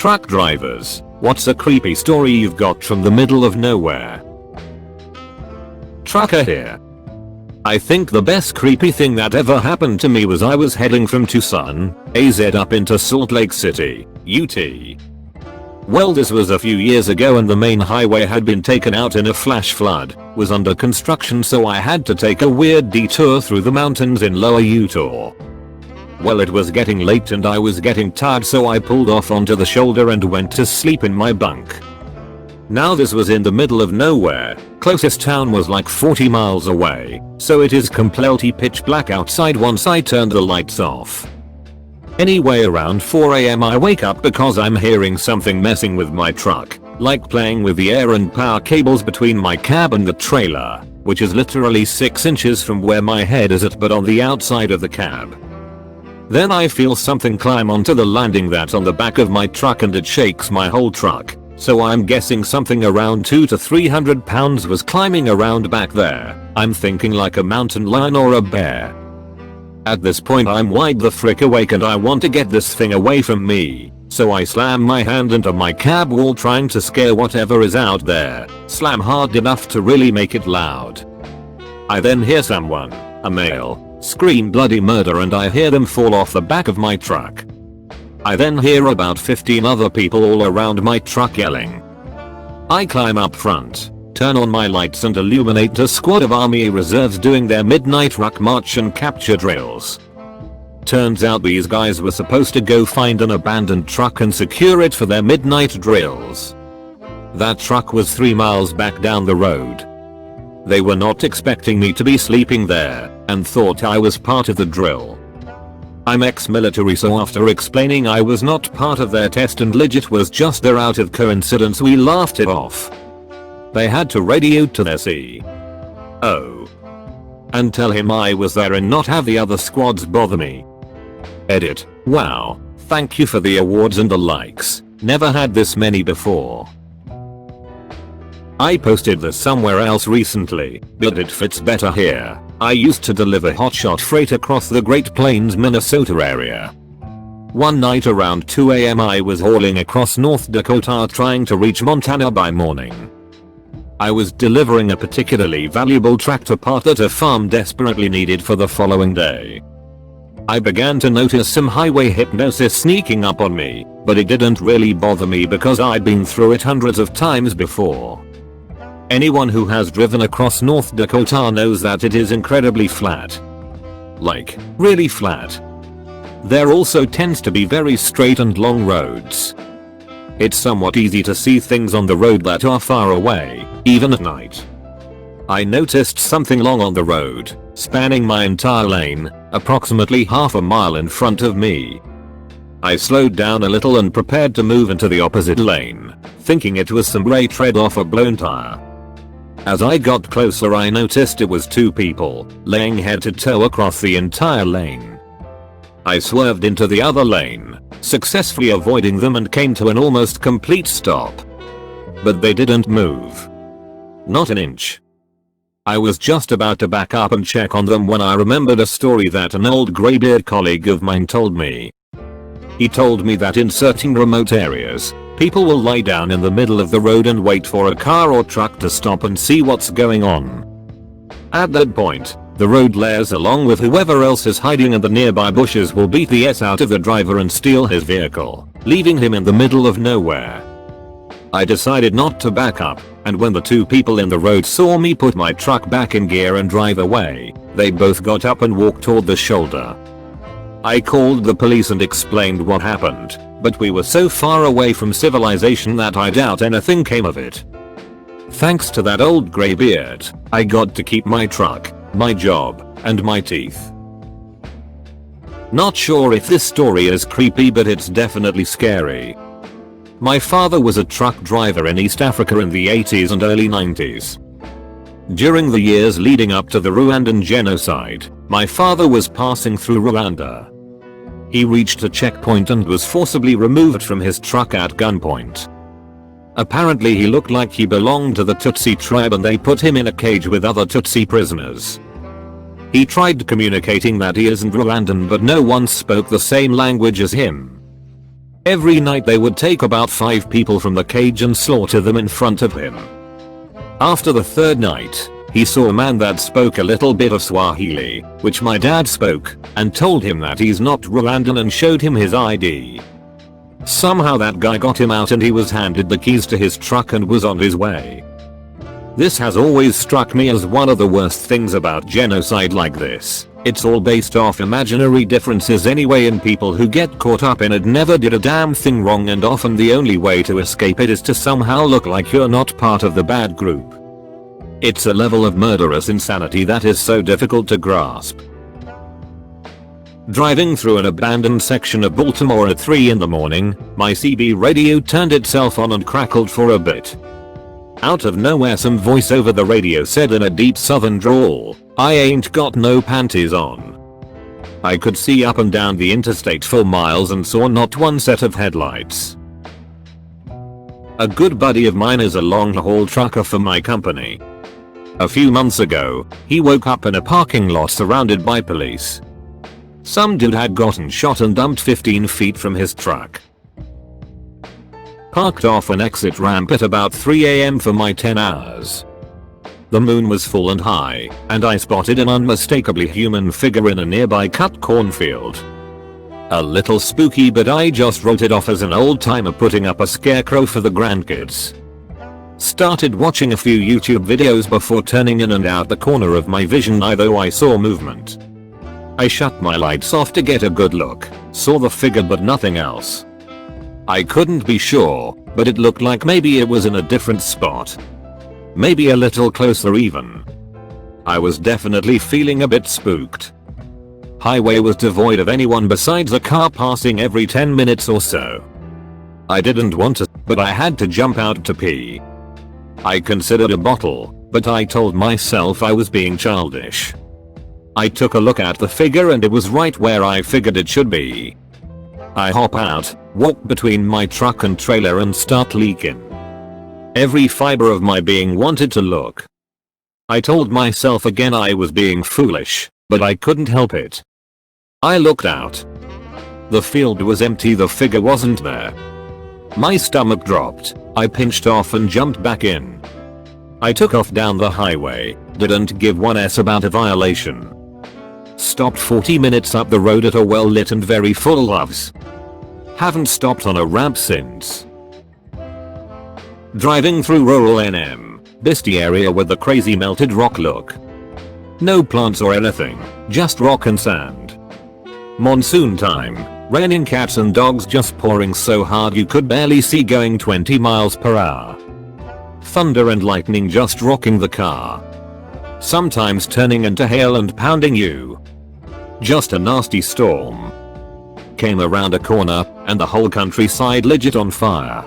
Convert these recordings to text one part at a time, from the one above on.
Truck drivers, what's a creepy story you've got from the middle of nowhere? Trucker here. I think the best creepy thing that ever happened to me was I was heading from Tucson, AZ up into Salt Lake City, UT. Well, this was a few years ago and the main highway had been taken out in a flash flood, was under construction, so I had to take a weird detour through the mountains in lower Utah. Well, it was getting late and I was getting tired, so I pulled off onto the shoulder and went to sleep in my bunk. Now this was in the middle of nowhere, closest town was like 40 miles away, so it is completely pitch black outside once I turned the lights off. Anyway, around 4 AM I wake up because I'm hearing something messing with my truck, like playing with the air and power cables between my cab and the trailer, which is literally 6 inches from where my head is at but on the outside of the cab. Then I feel something climb onto the landing that's on the back of my truck and it shakes my whole truck, so I'm guessing something around 200 to 300 pounds was climbing around back there. I'm thinking like a mountain lion or a bear. At this point I'm wide the frick awake and I want to get this thing away from me, so I slam my hand into my cab wall trying to scare whatever is out there, slam hard enough to really make it loud. I then hear someone, a male, scream bloody murder and I hear them fall off the back of my truck. I then hear about 15 other people all around my truck yelling. I climb up front, turn on my lights and illuminate a squad of Army reserves doing their midnight ruck march and capture drills. Turns out these guys were supposed to go find an abandoned truck and secure it for their midnight drills. That truck was 3 miles back down the road. They were not expecting me to be sleeping there and thought I was part of the drill. I'm ex-military, so after explaining I was not part of their test and legit was just there out of coincidence, we laughed it off. They had to radio to their CO and tell him I was there and not have the other squads bother me. Edit. Wow, thank you for the awards and the likes. Never had this many before. I posted this somewhere else recently, but it fits better here. I used to deliver hotshot freight across the Great Plains, Minnesota area. One night around 2 AM I was hauling across North Dakota trying to reach Montana by morning. I was delivering a particularly valuable tractor part that a farm desperately needed for the following day. I began to notice some highway hypnosis sneaking up on me, but it didn't really bother me because I'd been through it hundreds of times before. Anyone who has driven across North Dakota knows that it is incredibly flat. Like, really flat. There also tends to be very straight and long roads. It's somewhat easy to see things on the road that are far away, even at night. I noticed something long on the road, spanning my entire lane, approximately half a mile in front of me. I slowed down a little and prepared to move into the opposite lane, thinking it was some stray tread off a blown tire. As I got closer I noticed it was 2 people, laying head to toe across the entire lane. I swerved into the other lane, successfully avoiding them and came to an almost complete stop. But they didn't move. Not an inch. I was just about to back up and check on them when I remembered a story that an old graybeard colleague of mine told me. He told me that in certain remote areas, people will lie down in the middle of the road and wait for a car or truck to stop and see what's going on. At that point, the road layers along with whoever else is hiding in the nearby bushes will beat the s out of the driver and steal his vehicle, leaving him in the middle of nowhere. I decided not to back up, and when the 2 people in the road saw me put my truck back in gear and drive away, they both got up and walked toward the shoulder. I called the police and explained what happened, but we were so far away from civilization that I doubt anything came of it. Thanks to that old graybeard, I got to keep my truck, my job, and my teeth. Not sure if this story is creepy, but it's definitely scary. My father was a truck driver in East Africa in the 80s and early 90s. During the years leading up to the Rwandan genocide, my father was passing through Rwanda. He reached a checkpoint and was forcibly removed from his truck at gunpoint. Apparently he looked like he belonged to the Tutsi tribe and they put him in a cage with other Tutsi prisoners. He tried communicating that he isn't Rwandan, but no one spoke the same language as him. Every night they would take about 5 people from the cage and slaughter them in front of him. After the third night, he saw a man that spoke a little bit of Swahili, which my dad spoke, and told him that he's not Rwandan and showed him his ID. Somehow that guy got him out and he was handed the keys to his truck and was on his way. This has always struck me as one of the worst things about genocide like this. It's all based off imaginary differences anyway, and people who get caught up in it never did a damn thing wrong, and often the only way to escape it is to somehow look like you're not part of the bad group. It's a level of murderous insanity that is so difficult to grasp. Driving through an abandoned section of Baltimore at 3 in the morning, my CB radio turned itself on and crackled for a bit. Out of nowhere some voice over the radio said in a deep southern drawl, "I ain't got no panties on." I could see up and down the interstate for miles and saw not one set of headlights. A good buddy of mine is a long-haul trucker for my company. A few months ago, he woke up in a parking lot surrounded by police. Some dude had gotten shot and dumped 15 feet from his truck. Parked off an exit ramp at about 3 AM for my 10 hours. The moon was full and high, and I spotted an unmistakably human figure in a nearby cut cornfield. A little spooky, but I just wrote it off as an old timer putting up a scarecrow for the grandkids. Started watching a few YouTube videos before turning in and out the corner of my vision eye, though I saw movement. I shut my lights off to get a good look, saw the figure but nothing else. I couldn't be sure, but it looked like maybe it was in a different spot. Maybe a little closer even. I was definitely feeling a bit spooked. Highway was devoid of anyone besides a car passing every 10 minutes or so. I didn't want to, but I had to jump out to pee. I considered a bottle, but I told myself I was being childish. I took a look at the figure and it was right where I figured it should be. I hop out, walk between my truck and trailer and start leaking. Every fiber of my being wanted to look. I told myself again I was being foolish, but I couldn't help it. I looked out. The field was empty, the figure wasn't there. My stomach dropped, I pinched off and jumped back in. I took off down the highway, didn't give one s about a violation. Stopped 40 minutes up the road at a well-lit and very full loves. Haven't stopped on a ramp since. Driving through rural NM, Bisty area with the crazy melted rock look. No plants or anything, just rock and sand. Monsoon time, raining, cats and dogs just pouring so hard you could barely see going 20 miles per hour. Thunder and lightning just rocking the car. Sometimes turning into hail and pounding you. Just a nasty storm. Came around a corner and the whole countryside legit on fire.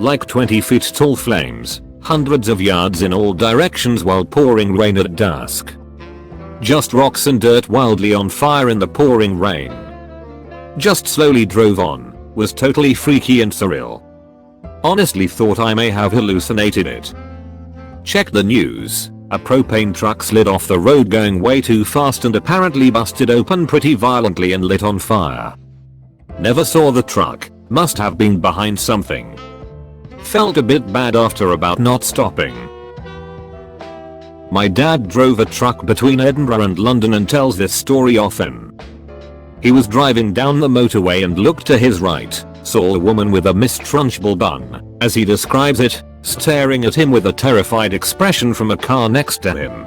Like 20 feet tall flames, hundreds of yards in all directions while pouring rain at dusk. Just rocks and dirt wildly on fire in the pouring rain. Just slowly drove on, was totally freaky and surreal. Honestly thought I may have hallucinated it. Check the news. A propane truck slid off the road going way too fast and apparently busted open pretty violently and lit on fire. Never saw the truck, must have been behind something. Felt a bit bad after about not stopping. My dad drove a truck between Edinburgh and London and tells this story often. He was driving down the motorway and looked to his right, saw a woman with a mistrunchable bun, as he describes it, staring at him with a terrified expression from a car next to him.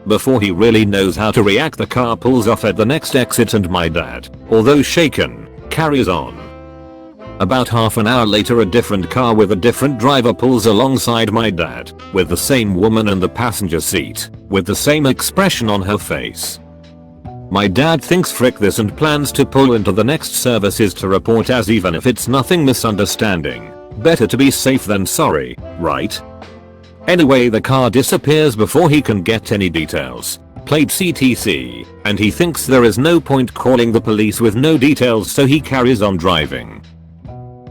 Before he really knows how to react, the car pulls off at the next exit and my dad, although shaken, carries on. About half an hour later, a different car with a different driver pulls alongside my dad, with the same woman in the passenger seat, with the same expression on her face. My dad thinks frick this and plans to pull into the next services to report, as even if it's nothing misunderstanding. Better to be safe than sorry, right? Anyway, the car disappears before he can get any details. Plate CTC, and he thinks there is no point calling the police with no details, so he carries on driving.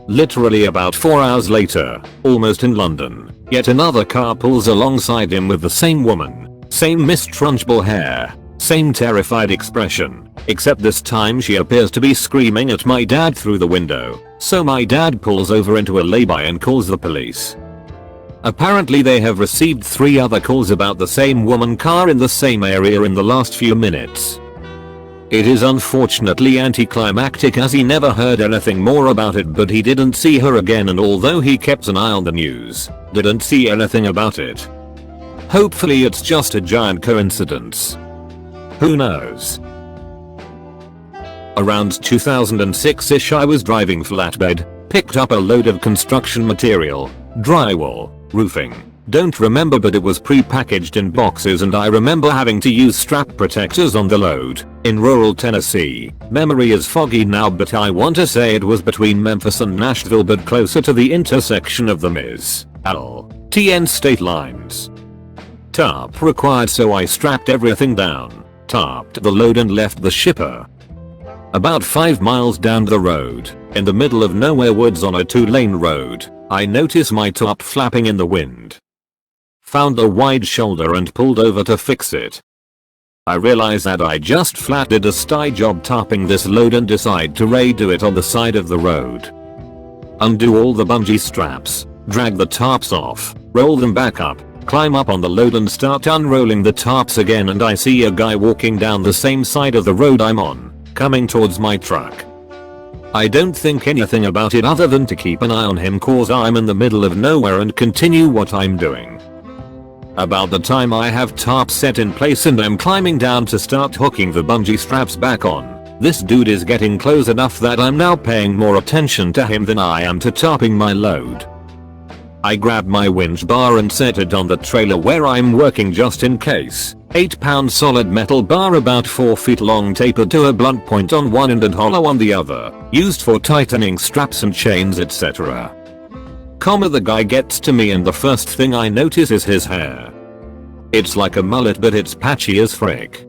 Literally about 4 hours later, almost in London, yet another car pulls alongside him with the same woman, same mistrunchable hair, same terrified expression, except this time she appears to be screaming at my dad through the window, so my dad pulls over into a lay-by and calls the police. Apparently they have received 3 other calls about the same woman car in the same area in the last few minutes. It is unfortunately anticlimactic as he never heard anything more about it, but he didn't see her again, and although he kept an eye on the news, didn't see anything about it. Hopefully it's just a giant coincidence. Who knows? Around 2006ish I was driving flatbed, picked up a load of construction material, drywall, roofing. Don't remember, but it was pre-packaged in boxes and I remember having to use strap protectors on the load, in rural Tennessee. Memory is foggy now, but I want to say it was between Memphis and Nashville, but closer to the intersection of the Ms.L.T.N. state lines. Tarp required, so I strapped everything down, tarped the load and left the shipper. About 5 miles down the road, in the middle of nowhere woods on a 2-lane road, I notice my top flapping in the wind. Found a wide shoulder and pulled over to fix it. I realize that I just flat did a sty job tarping this load and decide to redo it on the side of the road. Undo all the bungee straps, drag the tarps off, roll them back up, climb up on the load and start unrolling the tarps again, and I see a guy walking down the same side of the road I'm on, coming towards my truck. I don't think anything about it other than to keep an eye on him cause I'm in the middle of nowhere and continue what I'm doing. About the time I have tarp set in place and I'm climbing down to start hooking the bungee straps back on, this dude is getting close enough that I'm now paying more attention to him than I am to tarping my load. I grab my winch bar and set it on the trailer where I'm working just in case. 8-pound solid metal bar about 4 feet long, tapered to a blunt point on one end and hollow on the other, used for tightening straps and chains, etc. The guy gets to me and the first thing I notice is his hair. It's like a mullet, but it's patchy as frick.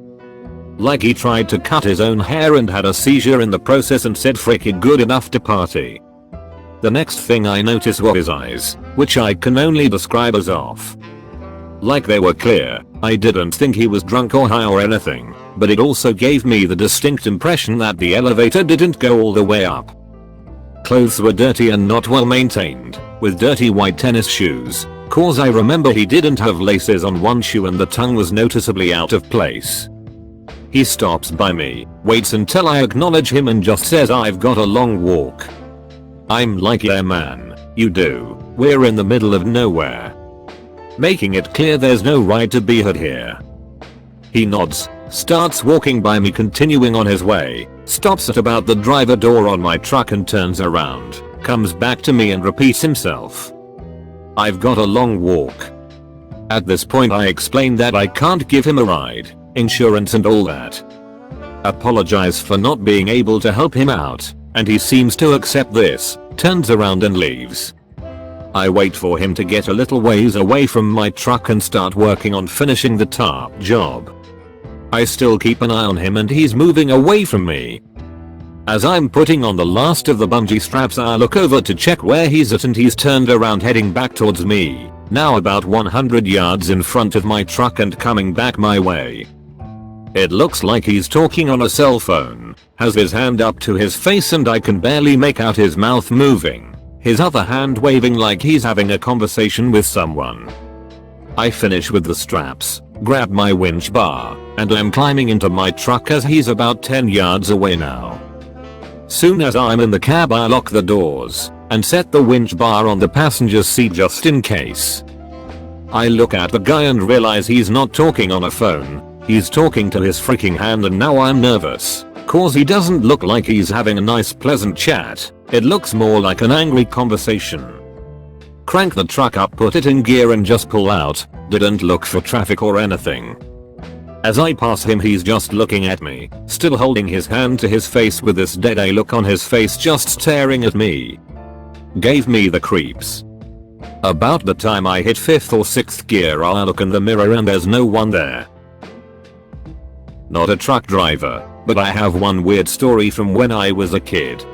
Like he tried to cut his own hair and had a seizure in the process and said frick it good enough to party. The next thing I notice were his eyes, which I can only describe as off. Like they were clear. I didn't think he was drunk or high or anything, but it also gave me the distinct impression that the elevator didn't go all the way up. Clothes were dirty and not well maintained, with dirty white tennis shoes, cause I remember he didn't have laces on one shoe and the tongue was noticeably out of place. He stops by me, waits until I acknowledge him and just says I've got a long walk. I'm like, yeah man, you do, we're in the middle of nowhere. Making it clear there's no ride to be had here. He nods, starts walking by me, continuing on his way, stops at about the driver door on my truck and turns around, comes back to me and repeats himself. I've got a long walk. At this point I explain that I can't give him a ride, insurance and all that. Apologize for not being able to help him out, and he seems to accept this, turns around and leaves. I wait for him to get a little ways away from my truck and start working on finishing the tarp job. I still keep an eye on him and he's moving away from me. As I'm putting on the last of the bungee straps I look over to check where he's at and he's turned around heading back towards me, now about 100 yards in front of my truck and coming back my way. It looks like he's talking on a cell phone, has his hand up to his face and I can barely make out his mouth moving, his other hand waving like he's having a conversation with someone. I finish with the straps, grab my winch bar, and I'm climbing into my truck as he's about 10 yards away now. Soon as I'm in the cab I lock the doors and set the winch bar on the passenger seat just in case. I look at the guy and realize he's not talking on a phone, he's talking to his freaking hand, and now I'm nervous, cause he doesn't look like he's having a nice pleasant chat, it looks more like an angry conversation. Crank the truck up, put it in gear and just pull out, didn't look for traffic or anything. As I pass him he's just looking at me, still holding his hand to his face with this dead-eye look on his face, just staring at me. Gave me the creeps. About the time I hit 5th or 6th gear I look in the mirror and there's no one there. Not a truck driver, but I have one weird story from when I was a kid.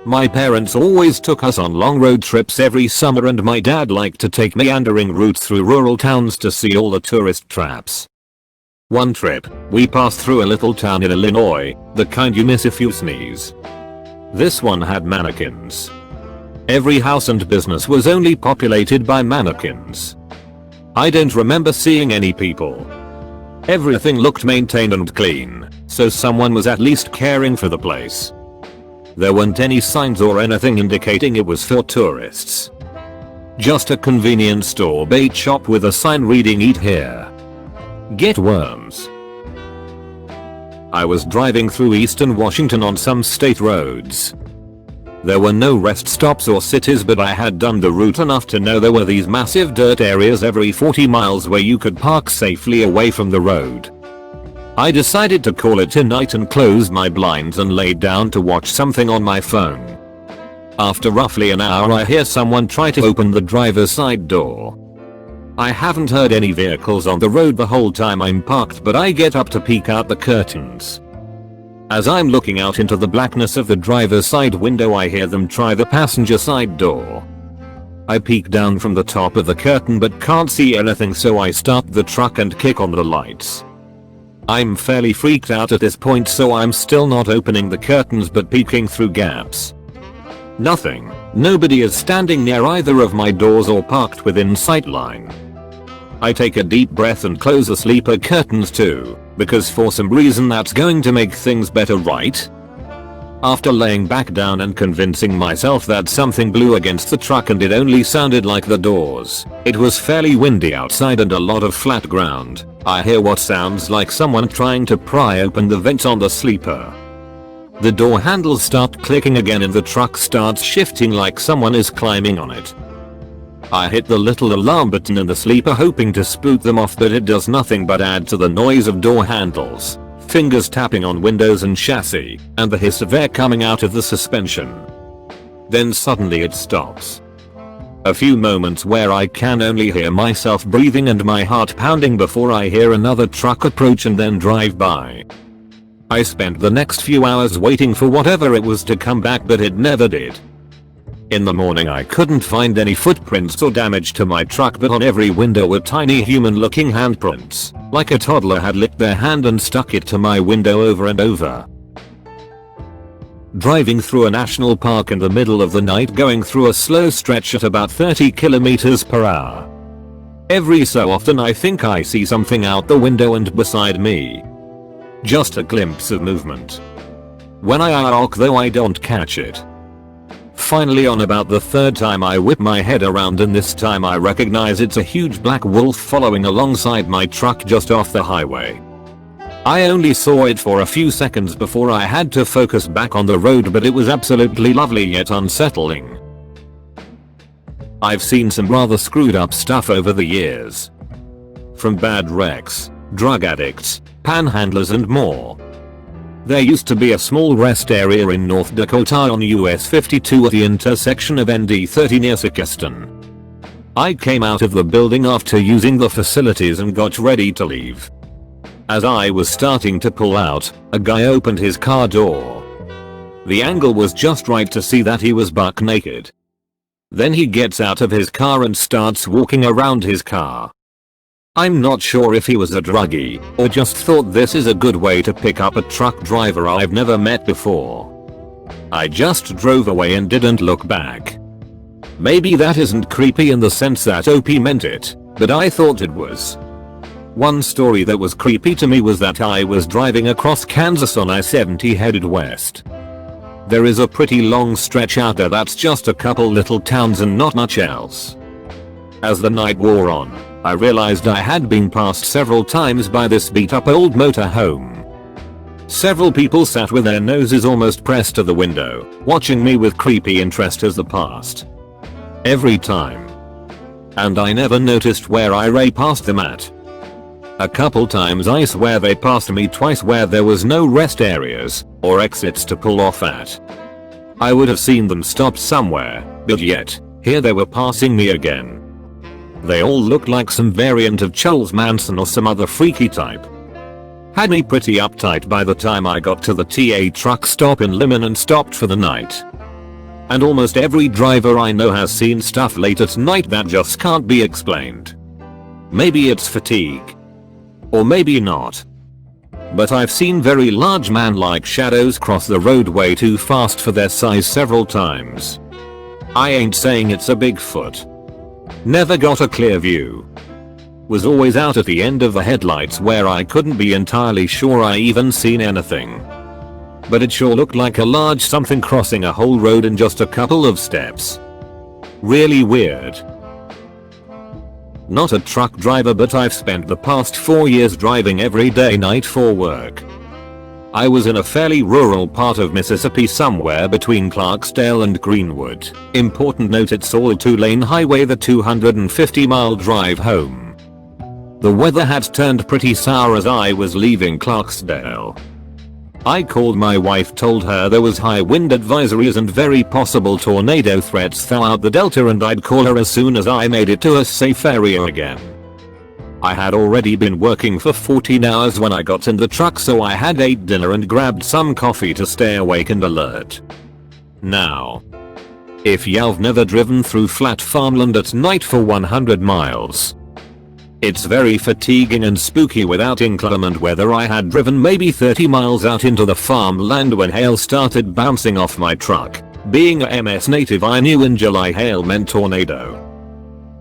My parents always took us on long road trips every summer and my dad liked to take meandering routes through rural towns to see all the tourist traps. One trip, we passed through a little town in Illinois, the kind you miss if you sneeze. This one had mannequins. Every house and business was only populated by mannequins. I don't remember seeing any people. Everything looked maintained and clean, so someone was at least caring for the place. There weren't any signs or anything indicating it was for tourists. Just a convenience store bait shop with a sign reading "Eat here. Get worms." I was driving through eastern Washington on some state roads. There were no rest stops or cities, but I had done the route enough to know there were these massive dirt areas every 40 miles where you could park safely away from the road. I decided to call it a night and closed my blinds and laid down to watch something on my phone. After roughly an hour, I hear someone try to open the driver's side door. I haven't heard any vehicles on the road the whole time I'm parked, but I get up to peek out the curtains. As I'm looking out into the blackness of the driver's side window, I hear them try the passenger side door. I peek down from the top of the curtain but can't see anything, so I start the truck and kick on the lights. I'm fairly freaked out at this point, so I'm still not opening the curtains but peeking through gaps. Nothing. Nobody is standing near either of my doors or parked within sightline. I take a deep breath and close the sleeper curtains too, because for some reason that's going to make things better, right? After laying back down and convincing myself that something blew against the truck and it only sounded like the doors, it was fairly windy outside and a lot of flat ground, I hear what sounds like someone trying to pry open the vents on the sleeper. The door handles start clicking again and the truck starts shifting like someone is climbing on it. I hit the little alarm button in the sleeper hoping to spook them off, but it does nothing but add to the noise of door handles, fingers tapping on windows and chassis, and the hiss of air coming out of the suspension. Then suddenly it stops. A few moments where I can only hear myself breathing and my heart pounding before I hear another truck approach and then drive by. I spent the next few hours waiting for whatever it was to come back, but it never did. In the morning I couldn't find any footprints or damage to my truck, but on every window were tiny human-looking handprints, like a toddler had licked their hand and stuck it to my window over and over. Driving through a national park in the middle of the night, going through a slow stretch at about 30 km per hour. Every so often I think I see something out the window and beside me. Just a glimpse of movement. When I arc though, I don't catch it. Finally, on about the third time I whip my head around, and this time I recognize it's a huge black wolf following alongside my truck just off the highway. I only saw it for a few seconds before I had to focus back on the road, but it was absolutely lovely yet unsettling. I've seen some rather screwed up stuff over the years. From bad wrecks, drug addicts, panhandlers and more. There used to be a small rest area in North Dakota on US 52 at the intersection of ND 30 near Sikeston. I came out of the building after using the facilities and got ready to leave. As I was starting to pull out, a guy opened his car door. The angle was just right to see that he was buck naked. Then he gets out of his car and starts walking around his car. I'm not sure if he was a druggie or just thought this is a good way to pick up a truck driver I've never met before. I just drove away and didn't look back. Maybe that isn't creepy in the sense that OP meant it, but I thought it was. One story that was creepy to me was that I was driving across Kansas on I-70 headed west. There is a pretty long stretch out there that's just a couple little towns and not much else. As the night wore on, I realized I had been passed several times by this beat up old motor home. Several people sat with their noses almost pressed to the window, watching me with creepy interest as they passed. Every time. And I never noticed where I ray past them at. A couple times I swear they passed me twice where there was no rest areas or exits to pull off at. I would have seen them stop somewhere, but yet, here they were passing me again. They all looked like some variant of Charles Manson or some other freaky type. Had me pretty uptight by the time I got to the TA truck stop in Limon and stopped for the night. And almost every driver I know has seen stuff late at night that just can't be explained. Maybe it's fatigue. Or maybe not. But I've seen very large man-like shadows cross the road way too fast for their size several times. I ain't saying it's a Bigfoot. Never got a clear view. Was always out at the end of the headlights where I couldn't be entirely sure I even seen anything. But it sure looked like a large something crossing a whole road in just a couple of steps. Really weird. Not a truck driver, but I've spent the past 4 years driving every day night for work. I was in a fairly rural part of Mississippi somewhere between Clarksdale and Greenwood. Important note, it's all 2-lane highway, the 250-mile drive home. The weather had turned pretty sour as I was leaving Clarksdale. I called my wife, told her there was high wind advisories and very possible tornado threats throughout the Delta, and I'd call her as soon as I made it to a safe area again. I had already been working for 14 hours when I got in the truck, so I had ate dinner and grabbed some coffee to stay awake and alert. Now, if you've never driven through flat farmland at night for 100 miles, it's very fatiguing and spooky without inclement weather. I had driven maybe 30 miles out into the farmland when hail started bouncing off my truck. Being a MS native, I knew in July hail meant tornado.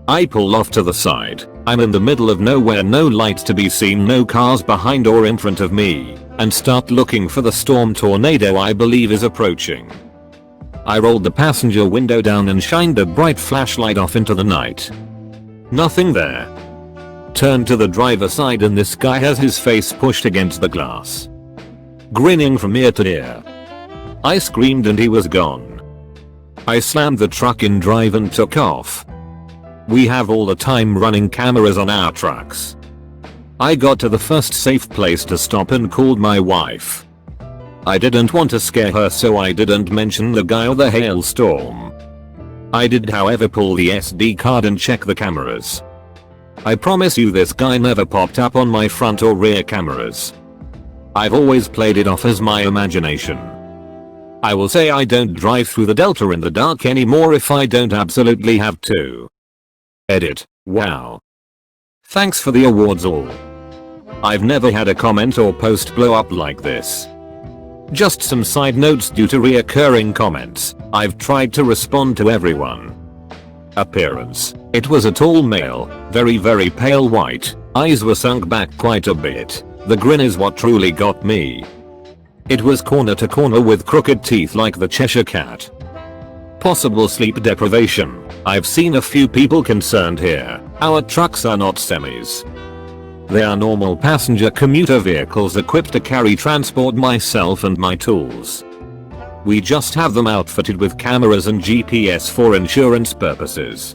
I pull off to the side. I'm in the middle of nowhere, no lights to be seen, no cars behind or in front of me, and start looking for the storm tornado I believe is approaching. I rolled the passenger window down and shined a bright flashlight off into the night. Nothing there. Turned to the driver's side and this guy has his face pushed against the glass, grinning from ear to ear. I screamed and he was gone. I slammed the truck in drive and took off. We have all the time running cameras on our trucks. I got to the first safe place to stop and called my wife. I didn't want to scare her, so I didn't mention the guy or the hailstorm. I did, however, pull the SD card and check the cameras. I promise you this guy never popped up on my front or rear cameras. I've always played it off as my imagination. I will say I don't drive through the Delta in the dark anymore if I don't absolutely have to. Edit. Wow. Thanks for the awards all. I've never had a comment or post blow up like this. Just some side notes due to reoccurring comments. I've tried to respond to everyone. Appearance. It was a tall male, very pale white, eyes were sunk back quite a bit. The grin is what truly got me. It was corner to corner with crooked teeth like the Cheshire Cat. Possible sleep deprivation. I've seen a few people concerned here. Our trucks are not semis. They are normal passenger commuter vehicles equipped to carry transport myself and my tools. We just have them outfitted with cameras and GPS for insurance purposes.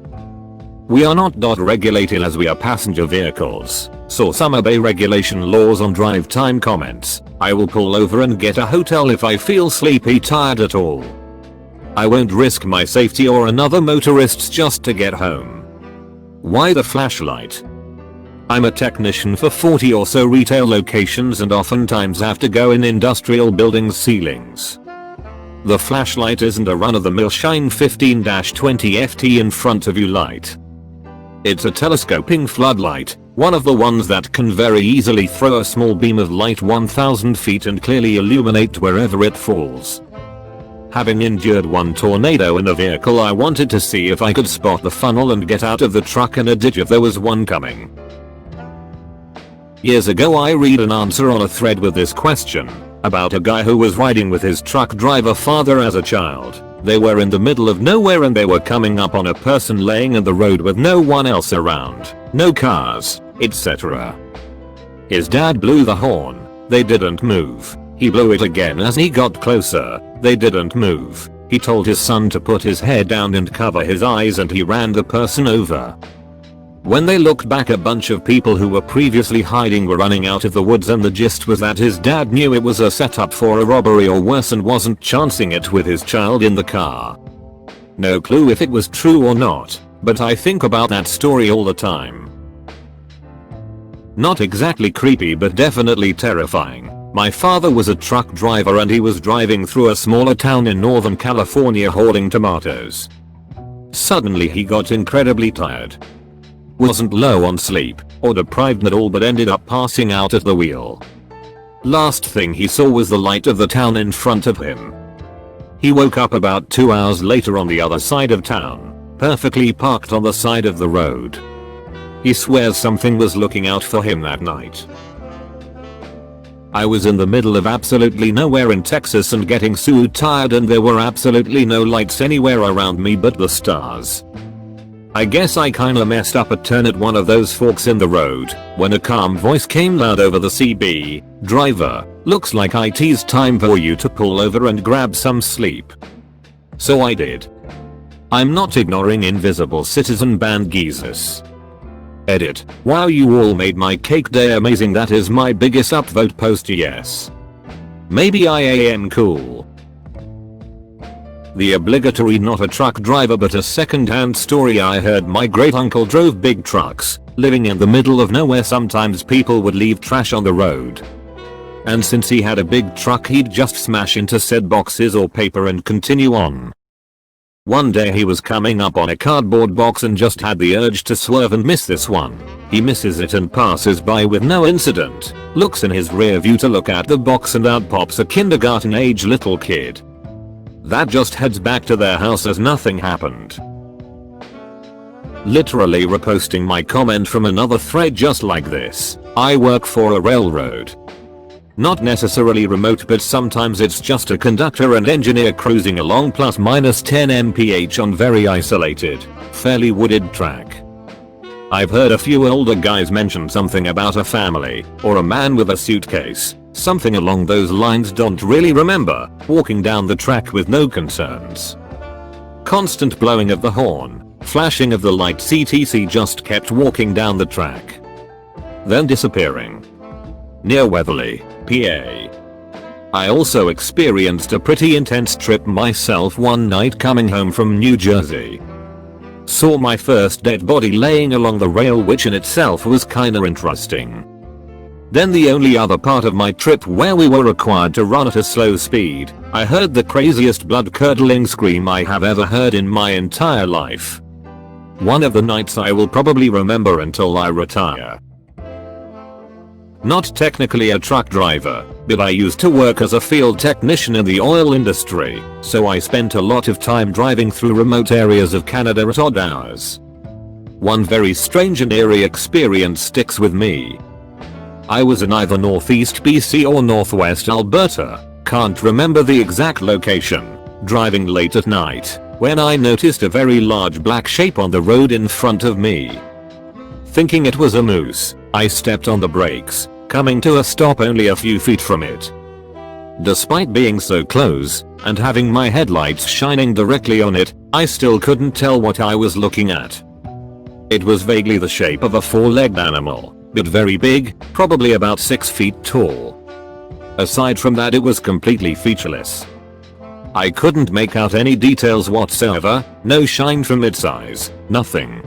We are not DOT regulated as we are passenger vehicles, so some obey regulation laws on drive time comments. I will pull over and get a hotel if I feel sleepy, tired at all. I won't risk my safety or another motorist's just to get home. Why the flashlight? I'm a technician for 40 or so retail locations and oftentimes have to go in industrial buildings' ceilings. The flashlight isn't a run-of-the-mill shine 15-20 FT in front of you light. It's a telescoping floodlight, one of the ones that can very easily throw a small beam of light 1000 feet and clearly illuminate wherever it falls. Having endured one tornado in a vehicle, I wanted to see if I could spot the funnel and get out of the truck in a ditch if there was one coming. Years ago I read an answer on a thread with this question, about a guy who was riding with his truck driver father as a child. They were in the middle of nowhere and they were coming up on a person laying in the road with no one else around, no cars, etc. His dad blew the horn. They didn't move. He blew it again as he got closer. They didn't move. He told his son to put his head down and cover his eyes and he ran the person over. When they looked back, a bunch of people who were previously hiding were running out of the woods, and the gist was that his dad knew it was a setup for a robbery or worse and wasn't chancing it with his child in the car. No clue if it was true or not, but I think about that story all the time. Not exactly creepy but definitely terrifying. My father was a truck driver and he was driving through a smaller town in Northern California hauling tomatoes. Suddenly he got incredibly tired. Wasn't low on sleep, or deprived at all, but ended up passing out at the wheel. Last thing he saw was the light of the town in front of him. He woke up about 2 hours later on the other side of town, perfectly parked on the side of the road. He swears something was looking out for him that night. I was in the middle of absolutely nowhere in Texas and getting so tired, and there were absolutely no lights anywhere around me but the stars. I guess I kinda messed up a turn at one of those forks in the road when a calm voice came loud over the CB, "Driver, looks like it's time for you to pull over and grab some sleep." So I did. I'm not ignoring invisible citizen ban Jesus. Edit. Wow, you all made my cake day amazing. That is my biggest upvote post, yes. Maybe I am cool. The obligatory not a truck driver but a second-hand story. I heard my great uncle drove big trucks. Living in the middle of nowhere, sometimes people would leave trash on the road. And since he had a big truck, he'd just smash into said boxes or paper and continue on. One day he was coming up on a cardboard box and just had the urge to swerve and miss this one. He misses it and passes by with no incident, looks in his rear view to look at the box, and out pops a kindergarten age little kid. That just heads back to their house as nothing happened. Literally reposting my comment from another thread just like this. I work for a railroad. Not necessarily remote, but sometimes it's just a conductor and engineer cruising along plus minus 10 mph on very isolated, fairly wooded track. I've heard a few older guys mention something about a family or a man with a suitcase, something along those lines. Don't really remember. Walking down the track with no concerns. Constant blowing of the horn, flashing of the lights, etc. Just kept walking down the track. Then disappearing. Near Weatherly, PA. I also experienced a pretty intense trip myself one night coming home from New Jersey. Saw my first dead body laying along the rail, which in itself was kinda interesting. Then the only other part of my trip where we were required to run at a slow speed, I heard the craziest blood-curdling scream I have ever heard in my entire life. One of the nights I will probably remember until I retire. Not technically a truck driver, but I used to work as a field technician in the oil industry, so I spent a lot of time driving through remote areas of Canada at odd hours. One very strange and eerie experience sticks with me. I was in either northeast BC or northwest Alberta, can't remember the exact location, driving late at night, when I noticed a very large black shape on the road in front of me. Thinking it was a moose, I stepped on the brakes, coming to a stop only a few feet from it. Despite being so close, and having my headlights shining directly on it, I still couldn't tell what I was looking at. It was vaguely the shape of a four-legged animal, but very big, probably about 6 feet tall. Aside from that, it was completely featureless. I couldn't make out any details whatsoever, no shine from its eyes, nothing.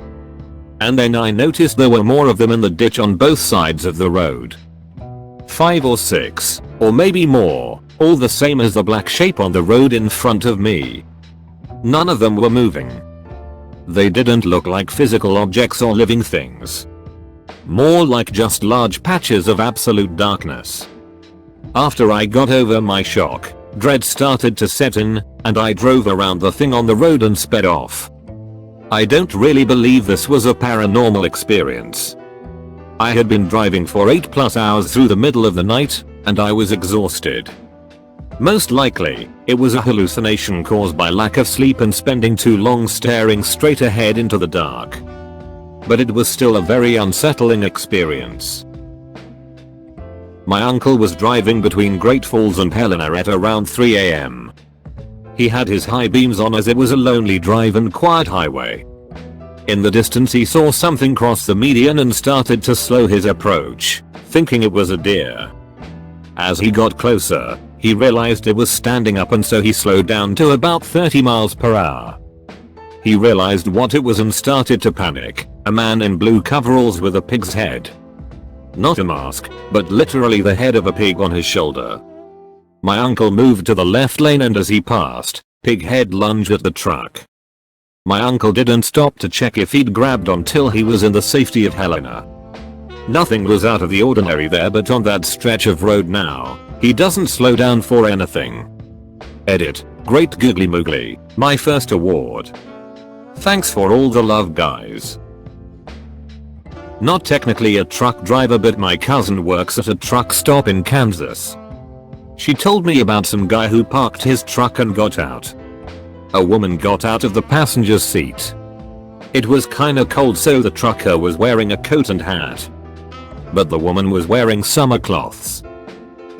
And then I noticed there were more of them in the ditch on both sides of the road. 5 or 6, or maybe more, all the same as the black shape on the road in front of me. None of them were moving. They didn't look like physical objects or living things. More like just large patches of absolute darkness. After I got over my shock, dread started to set in, and I drove around the thing on the road and sped off. I don't really believe this was a paranormal experience. I had been driving for 8+ hours through the middle of the night, and I was exhausted. Most likely, it was a hallucination caused by lack of sleep and spending too long staring straight ahead into the dark. But it was still a very unsettling experience. My uncle was driving between Great Falls and Helena at around 3 AM. He had his high beams on as it was a lonely drive and quiet highway. In the distance he saw something cross the median and started to slow his approach, thinking it was a deer. As he got closer, he realized it was standing up, and so he slowed down to about 30 miles per hour. He realized what it was and started to panic, a man in blue coveralls with a pig's head. Not a mask, but literally the head of a pig on his shoulder. My uncle moved to the left lane, and as he passed, pig head lunged at the truck. My uncle didn't stop to check if he'd grabbed until he was in the safety of Helena. Nothing was out of the ordinary there, but on that stretch of road now, he doesn't slow down for anything. Edit. Great googly moogly. My first award. Thanks for all the love, guys. Not technically a truck driver, but my cousin works at a truck stop in Kansas. She told me about some guy who parked his truck and got out. A woman got out of the passenger's seat. It was kinda cold, so the trucker was wearing a coat and hat. But the woman was wearing summer cloths.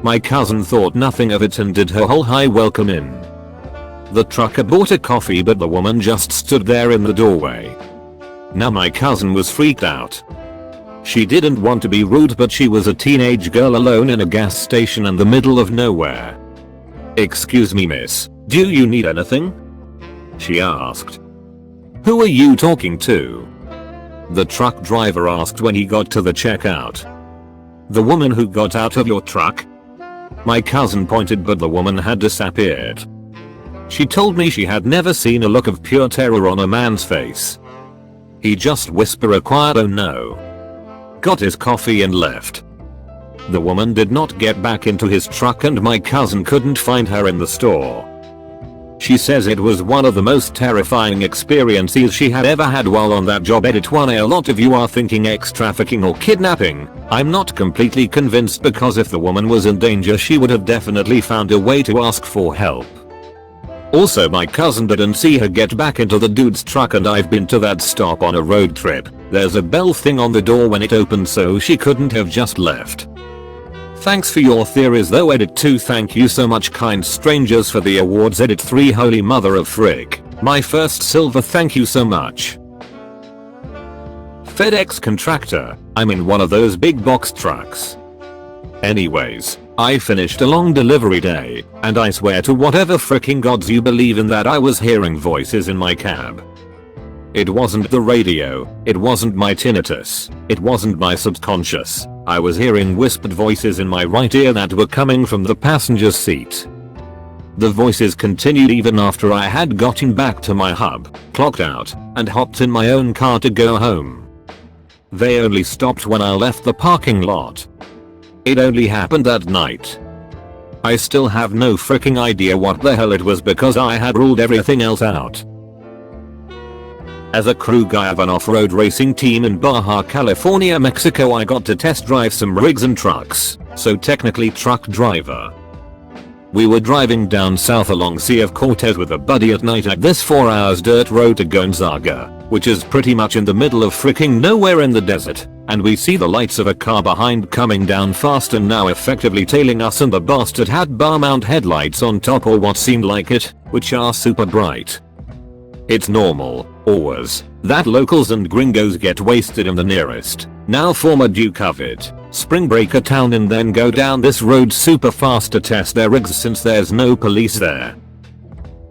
My cousin thought nothing of it and did her whole hi welcome in. The trucker bought a coffee, but the woman just stood there in the doorway. Now my cousin was freaked out. She didn't want to be rude, but she was a teenage girl alone in a gas station in the middle of nowhere. "Excuse me, miss, do you need anything?" she asked. "Who are you talking to?" the truck driver asked when he got to the checkout. "The woman who got out of your truck?" My cousin pointed, but the woman had disappeared. She told me she had never seen a look of pure terror on a man's face. He just whispered a quiet "oh no," got his coffee and left. The woman did not get back into his truck and my cousin couldn't find her in the store. She says it was one of the most terrifying experiences she had ever had while on that job. Edit 1A. A lot of you are thinking ex-trafficking or kidnapping. I'm not completely convinced, because if the woman was in danger she would have definitely found a way to ask for help. Also, my cousin didn't see her get back into the dude's truck, and I've been to that stop on a road trip. There's a bell thing on the door when it opened, so she couldn't have just left. Thanks for your theories though. Edit 2. Thank you so much, kind strangers, for the awards. Edit 3. Holy mother of frick. My first silver, thank you so much. FedEx contractor. I'm in one of those big box trucks. Anyways, I finished a long delivery day, and I swear to whatever fricking gods you believe in that I was hearing voices in my cab. It wasn't the radio, it wasn't my tinnitus, it wasn't my subconscious. I was hearing whispered voices in my right ear that were coming from the passenger's seat. The voices continued even after I had gotten back to my hub, clocked out, and hopped in my own car to go home. They only stopped when I left the parking lot. It only happened that night. I still have no freaking idea what the hell it was, because I had ruled everything else out. As a crew guy of an off-road racing team in Baja California, Mexico, I got to test drive some rigs and trucks, so technically truck driver. We were driving down south along Sea of Cortez with a buddy at night at this 4 hours dirt road to Gonzaga, which is pretty much in the middle of freaking nowhere in the desert, and we see the lights of a car behind coming down fast and now effectively tailing us, and the bastard had bar mount headlights on top, or what seemed like it, which are super bright. It's normal, always, that locals and gringos get wasted in the nearest, now former Duke of it, Spring Breaker town, and then go down this road super fast to test their rigs since there's no police there.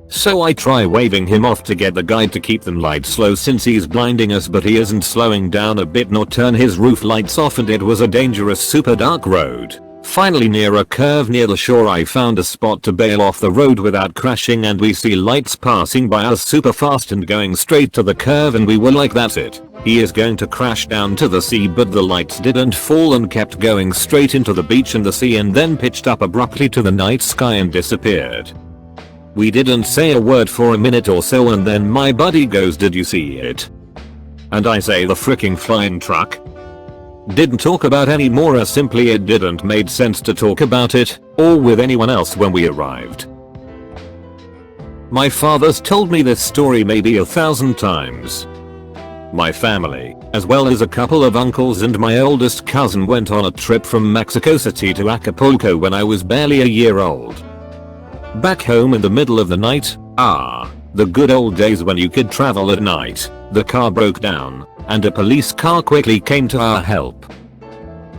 So I try waving him off to get the guide to keep them lights slow since he's blinding us, but he isn't slowing down a bit nor turn his roof lights off, and it was a dangerous super dark road. Finally, near a curve near the shore, I found a spot to bail off the road without crashing, and we see lights passing by us super fast and going straight to the curve, and we were like, that's it. He is going to crash down to the sea, but the lights didn't fall and kept going straight into the beach and the sea, and then pitched up abruptly to the night sky and disappeared. We didn't say a word for a minute or so, and then my buddy goes, "Did you see it?" And I say, "The freaking flying truck." Didn't talk about any more, as simply it didn't make sense to talk about it, or with anyone else when we arrived. My father's told me this story maybe 1,000 times. My family, as well as a couple of uncles and my oldest cousin, went on a trip from Mexico City to Acapulco when I was barely a year old. Back home in the middle of the night, the good old days when you could travel at night, the car broke down, and a police car quickly came to our help.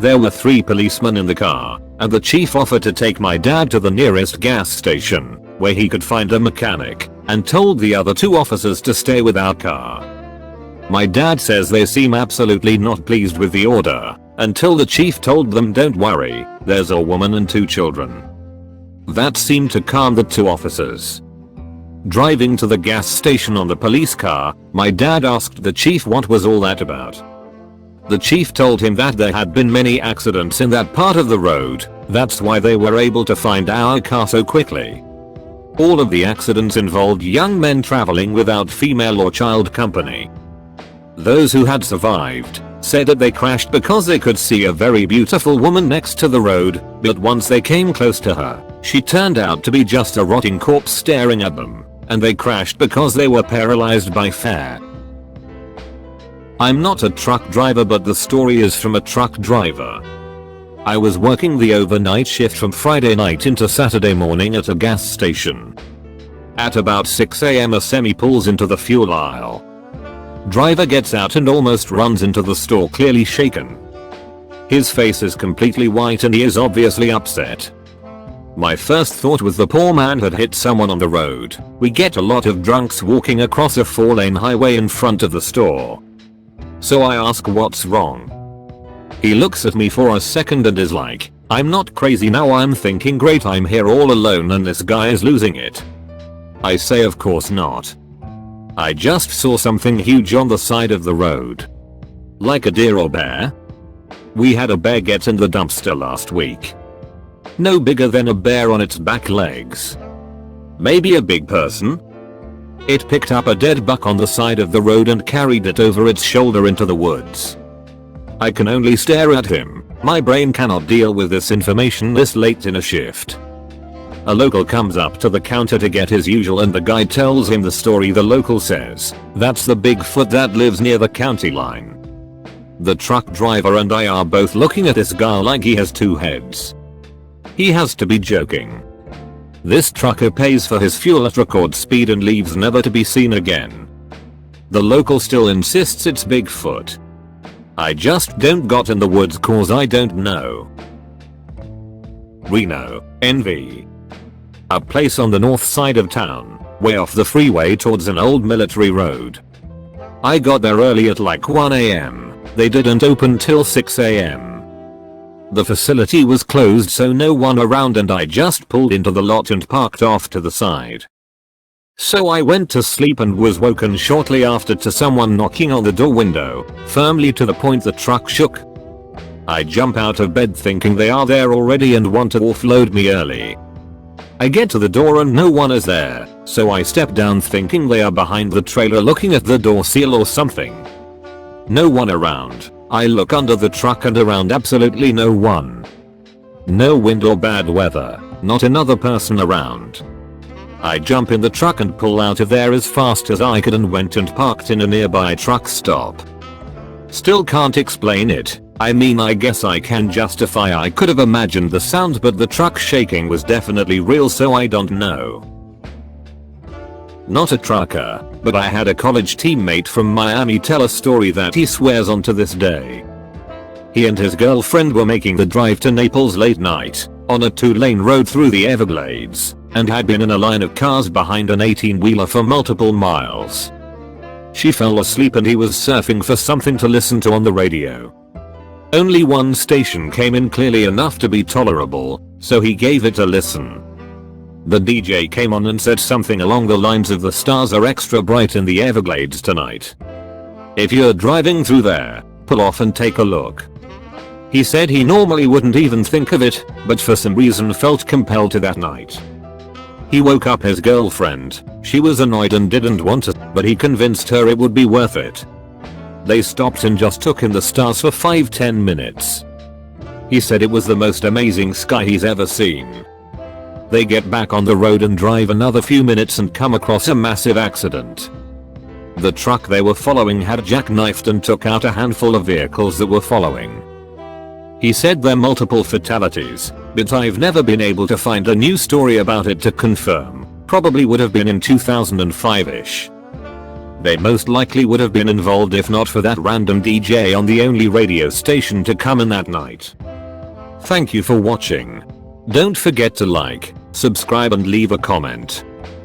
There were 3 policemen in the car, and the chief offered to take my dad to the nearest gas station, where he could find a mechanic, and told the other 2 officers to stay with our car. My dad says they seem absolutely not pleased with the order, until the chief told them, "Don't worry, there's a woman and 2 children." That seemed to calm the 2 officers. Driving to the gas station on the police car, my dad asked the chief what was all that about. The chief told him that there had been many accidents in that part of the road, that's why they were able to find our car so quickly. All of the accidents involved young men traveling without female or child company. Those who had survived said that they crashed because they could see a very beautiful woman next to the road, but once they came close to her, she turned out to be just a rotting corpse staring at them, and they crashed because they were paralyzed by fear. I'm not a truck driver, but the story is from a truck driver. I was working the overnight shift from Friday night into Saturday morning at a gas station. At about 6 AM a semi pulls into the fuel aisle. Driver gets out and almost runs into the store, clearly shaken. His face is completely white and he is obviously upset. My first thought was the poor man had hit someone on the road. We get a lot of drunks walking across a 4-lane highway in front of the store. So I ask what's wrong. He looks at me for a second and is like, I'm not crazy now. I'm thinking, great, I'm here all alone and this guy is losing it. I say, of course not. I just saw something huge on the side of the road. Like a deer or bear? We had a bear get in the dumpster last week. No bigger than a bear on its back legs. Maybe a big person? It picked up a dead buck on the side of the road and carried it over its shoulder into the woods. I can only stare at him. My brain cannot deal with this information this late in a shift. A local comes up to the counter to get his usual and the guy tells him the story. The local says, that's the Bigfoot that lives near the county line. The truck driver and I are both looking at this guy like he has two heads. He has to be joking. This trucker pays for his fuel at record speed and leaves never to be seen again. The local still insists it's Bigfoot. I just don't got in the woods cause I don't know. Reno, NV. A place on the north side of town, way off the freeway towards an old military road. I got there early at like 1 AM. They didn't open till 6 AM. The facility was closed, so no one around, and I just pulled into the lot and parked off to the side. So I went to sleep and was woken shortly after to someone knocking on the door window, firmly to the point the truck shook. I jump out of bed thinking they are there already and want to offload me early. I get to the door and no one is there, so I step down thinking they are behind the trailer looking at the door seal or something. No one around. I look under the truck and around, absolutely no one. No wind or bad weather, not another person around. I jump in the truck and pull out of there as fast as I could and went and parked in a nearby truck stop. Still can't explain it. I mean, I guess I can justify I could have imagined the sound, but the truck shaking was definitely real, so I don't know. Not a trucker, but I had a college teammate from Miami tell a story that he swears on to this day. He and his girlfriend were making the drive to Naples late night, on a 2-lane road through the Everglades, and had been in a line of cars behind an 18-wheeler for multiple miles. She fell asleep and he was surfing for something to listen to on the radio. Only one station came in clearly enough to be tolerable, so he gave it a listen. The DJ came on and said something along the lines of, the stars are extra bright in the Everglades tonight. If you're driving through there, pull off and take a look. He said he normally wouldn't even think of it, but for some reason felt compelled to that night. He woke up his girlfriend. She was annoyed and didn't want to, but he convinced her it would be worth it. They stopped and just took in the stars for 5-10 minutes. He said it was the most amazing sky he's ever seen. They get back on the road and drive another few minutes and come across a massive accident. The truck they were following had jackknifed and took out a handful of vehicles that were following. He said there were multiple fatalities, but I've never been able to find a new story about it to confirm. Probably would have been in 2005-ish. They most likely would have been involved if not for that random DJ on the only radio station to come in that night. Thank you for watching. Don't forget to like, subscribe and leave a comment.